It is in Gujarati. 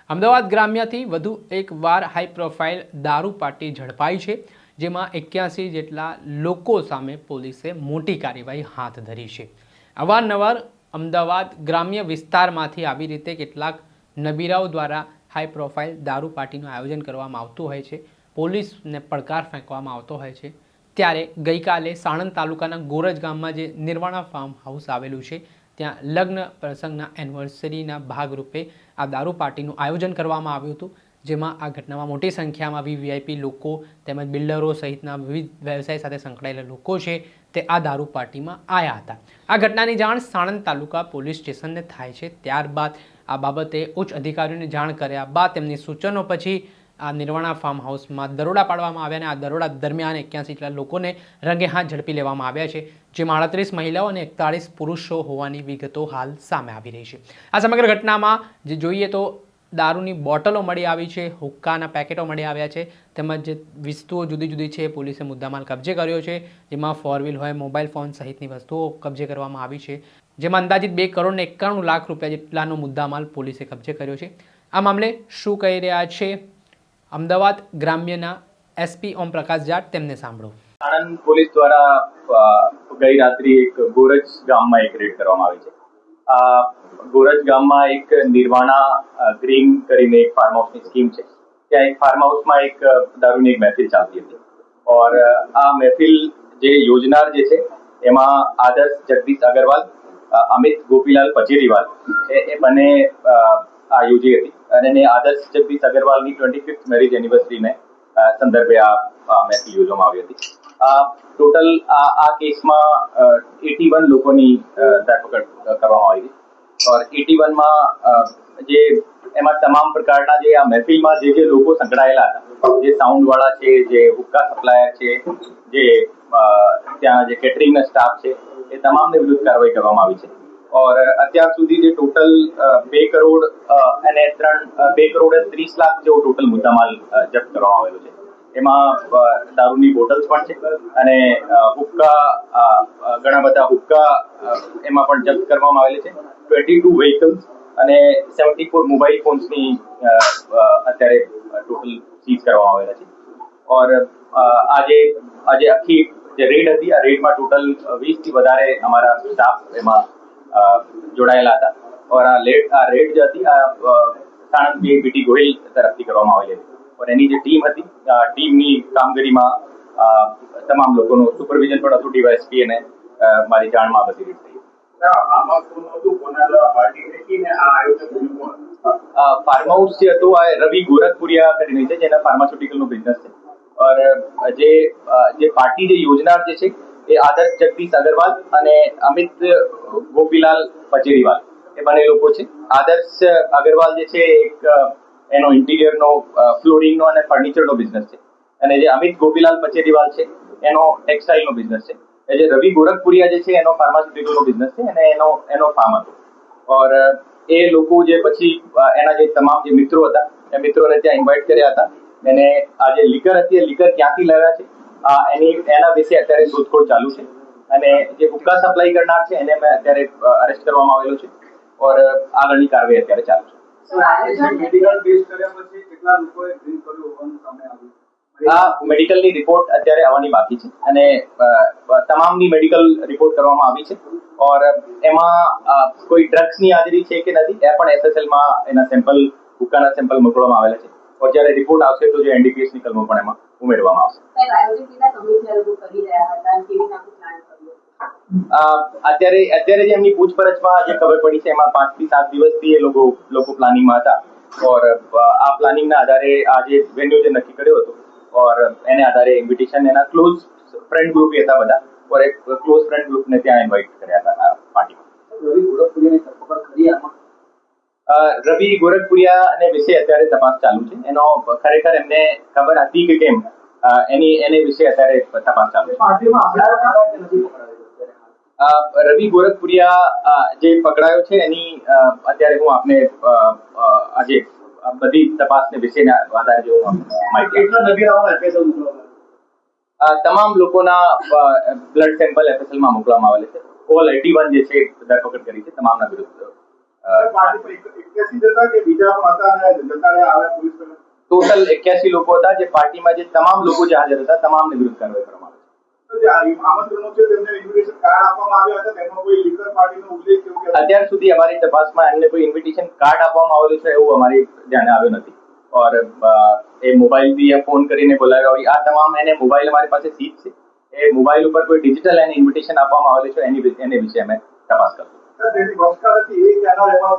અમદાવાદ ગ્રામ્યથી વધુ એકવાર હાઈ પ્રોફાઇલ દારૂ પાર્ટી ઝડપાઈ છે, જેમાં 81 જેટલા લોકો સામે પોલીસે મોટી કાર્યવાહી હાથ ધરી છે। અવારનવાર અમદાવાદ ગ્રામ્ય વિસ્તારમાંથી આવી રીતે કેટલાક નબીરાઓ દ્વારા હાઈ પ્રોફાઇલ દારૂ પાર્ટીનું આયોજન કરવામાં આવતું હોય છે, પોલીસને પડકાર ફેંકવામાં આવતો હોય છે। ત્યારે ગઈકાલે સાણંદ તાલુકાના ગોરજ ગામમાં જે નિર્વાણા ફાર્મ હાઉસ આવેલું છે, ત્યાં લગ્ન પ્રસંગના એનિવર્સરીના ભાગરૂપે આ દારૂ પાર્ટીનું આયોજન કરવામાં આવ્યું હતું, જેમાં આ ઘટનામાં મોટી સંખ્યામાં વીવીઆઈપી લોકો તેમજ બિલ્ડરો સહિતના વિવિધ વ્યવસાય સાથે સંકળાયેલા લોકો છે તે આ દારૂ પાર્ટીમાં આવ્યા હતા। આ ઘટનાની જાણ સાણંદ તાલુકા પોલીસ સ્ટેશનને થાય છે। ત્યારબાદ આ બાબતે ઉચ્ચ અધિકારીઓને જાણ કર્યા બાદ તેમની સૂચનો પછી આ નિર્વાણા ફાર્મ હાઉસમાં દરોડા પાડવામાં આવ્યા અને આ દરોડા દરમિયાન 81 જેટલા લોકોને રંગે હાથ ઝડપી લેવામાં આવ્યા છે, જેમાં 38 મહિલાઓ અને 41 પુરુષો હોવાની વિગતો હાલ સામે આવી રહી છે। આ સમગ્ર ઘટનામાં જે જોઈએ તો દારૂની બોટલો મળી આવી છે, હુક્કાના પેકેટો મળી આવ્યા છે, તેમજ જે વસ્તુઓ જુદી જુદી છે પોલીસે મુદ્દામાલ કબજે કર્યો છે, જેમાં 4 વ્હીલ હોય, મોબાઈલ ફોન સહિતની વસ્તુઓ કબજે કરવામાં આવી છે, જેમાં અંદાજિત 2 કરોડ 91 લાખ રૂપિયા જેટલાનો મુદ્દામાલ પોલીસે કબજે કર્યો છે। આ મામલે શું કહી રહ્યા છે અમદાવાદ ગ્રામ્યના એસપી ઓમ પ્રકાશ જાટ, તેમને સાંભળો। આણંદ પોલીસ દ્વારા ગઈ રાત્રે એક ગોરજ ગામમાં એક રેડ કરવામાં આવી છે। આ ગોરજ ગામમાં એક નિર્વાણા ગ્રીન કરીને એક ફાર્મ હાઉસની સ્કીમ છે। ત્યાં એક ફાર્મ હાઉસમાં એક દારૂની એક મહેફિલ ચાલતી હતી और આ મહેફિલ જે યોજનાર જે છે એમાં આદર્શ જગદીશ અગ્રવાલ, અમિત ગોપીલાલ પચેરીવાલ એ બંને આ યોજી હતી અને આદર્શ જગદીશ અગ્રવાલની 25th મેરેજ એનિવર્સરીને સંદર્ભે આ મહેફિલ યોજવામાં આવી હતી। ટોટલ આ કેસમાં 81 લોકોની ધરપકડ કરવામાં આવી હતી और 81માં જે એમાં તમામ પ્રકારના જે આ મહેફિલમાં જે લોકો સંકળાયેલા હતા, જે સાઉન્ડ વાળા છે, જે હુક્કા સપ્લાયર છે, જે ત્યાં જે કેટરિંગના સ્ટાફ છે, એ તમામને વિરુદ્ધ કાર્યવાહી કરવામાં આવી છે और અત્યાર સુધી જે ટોટલ 2 કરોડ અને 2 કરોડ 30 લાખ જેવો ટોટલ મુદ્દામાલ જપ્ત કરવામાં આવેલો છે। એમાં દારૂની બોટલ્સ પણ છે અને હુક્કા ઘણા બધા હુક્કા એમાં પણ જપ્ત કરવામાં આવેલી છે। 22 વ્હીકલ્સ અને 74 મોબાઈલ ફોન્સની અત્યારે ટોટલ સીઝ કરવામાં આવેલા છે और આજે આખી જે રેડ હતી, આ રેડમાં ટોટલ 20 થી વધારે અમારા સ્ટાફ એમાં જોડાયેલા હતા और આ રેડ જે હતી આ સાણંદ બીટી ગોહિલ તરફથી કરવામાં આવેલી હતી और એની જે ટીમ હતી, ટીમની કામગીરીમાં તમામ લોકોનું સુપરવિઝન પણ હતું ડીવાયએસપી અને મારી જાણમાં બધી રીતે થઈ। ફાર્મ હાઉસ જે હતું આ રવિ ગોરખપુરિયા કરીને છે, જેના ફાર્માસ્યુટિકલનો બિઝનેસ છે और જે પાર્ટી જે યોજનાર જે છે એ આદર્શ જગદીશ અગ્રવાલ અને અમિત ગોપીલાલ પચેરીવાલ એ બંને લોકો છે। આદર્શ અગ્રવાલ જે છે એક એનો ઇન્ટિરિયરનો ફ્લોરિંગનો અને ફર્નિચરનો બિઝનેસ છે અને જે અમિત ગોપીલાલ પચેરીવાલ છે એનો ટેક્સટાઇલનો બિઝનેસ છે। જે રવિ ગોરખપુરિયા જે છે એનો ફાર્માસ્યુટિકલનો બિઝનેસ છે અને એનો ફાર્મ હતો और એ લોકો જે પછી એના જે તમામ જે મિત્રો હતા એ મિત્રોને ત્યાં ઇન્વાઇટ કર્યા હતા અને આ જે લીકર હતી એ લીકર ક્યાંથી લાવ્યા છે એના વિશે અત્યારે શોધખોળ ચાલુ છે અને જે હુક્કા સપ્લાય કરનાર છે એને મેં અત્યારે અરેસ્ટ કરવામાં આવેલો છે और આગળની કાર્યવાહી અત્યારે ચાલુ છે। આ મેડિકલની રિપોર્ટ અત્યારે આવવાની બાકી છે અને તમામની મેડિકલ રિપોર્ટ કરવામાં આવી છે और એમાં કોઈ ડ્રગ્સની હાજરી છે કે નથી એ પણ એસએસએલમાં એના સેમ્પલ હુક્કાના સેમ્પલ મોકલવામાં આવેલા છે और જ્યારે રિપોર્ટ આવશે તો જે એનડીપીએસની કલમો પણ એમાં ઉમેરવામાં આવશે। અત્યારે જે એમની પૂછપરછમાં જે ખબર પડી છે એમાં 5 થી 7 દિવસથી એ લોકો પ્લાનિંગમાં હતા और આ પ્લાનિંગના આધારે આ જે વેન્યુ જે નક્કી કર્યો હતો और એને આધારે ઇન્વિટેશન એના ક્લોઝ ફ્રેન્ડ ગ્રુપ હતા બધા और એક ક્લોઝ ફ્રેન્ડ ગ્રુપને ત્યાં ઇન્વાઇટ કર્યા હતા આ પાર્ટીમાં। રવિ ગોરખપુરિયાને વિશે અત્યારે તપાસ ચાલુ છે। એનો ખરેખર એમને ખબર હતી કે કેમ એને વિશે અત્યારે તપાસ ચાલુ છે। રવિ ગોરખપુરિયા જે પકડાયો છે એની અત્યારે હું આપને આજે બધી તપાસને વિશેના આધારે જે હું માહિતી તમામ લોકોના બ્લડ સેમ્પલ એફએસએલમાં મોકલવામાં આવેલા છે। ઓલ 81 જે છે ધરપકડ કરી છે તમામના વિરુદ્ધ। ટોટલ 81 લોકો હતા જે પાર્ટીમાં જે તમામ લોકો જે હાજર હતા તમામને વિરુદ્ધ કાર્યવાહી કરવામાં આવી. આમંત્રણો છે તેમને ઇન્વિટેશન કાર્ડ આપવામાં આવ્યા હતા, તેમાં કોઈ લીકર પાર્ટીનો ઉલ્લેખ કેવું કે અત્યાર સુધી અમારી તપાસમાં એમને કોઈ ઇન્વિટેશન કાર્ડ આપવામાં આવેલું છે એવું અમારી ધ્યાને આવ્યું નથી. और એ મોબાઈલ બી ફોન કરીને બોલાવ્યા હોય આ તમામ એને મોબાઈલ અમારી પાસે સીઝ છે. એ મોબાઈલ ઉપર કોઈ ડિજિટલ એને ઇન્વિટેશન આપવામાં આવેલું છે એની વિશે અમે તપાસ કરશું. તેની ભૂતકાળથી એ ક્યાંના રહેવાસી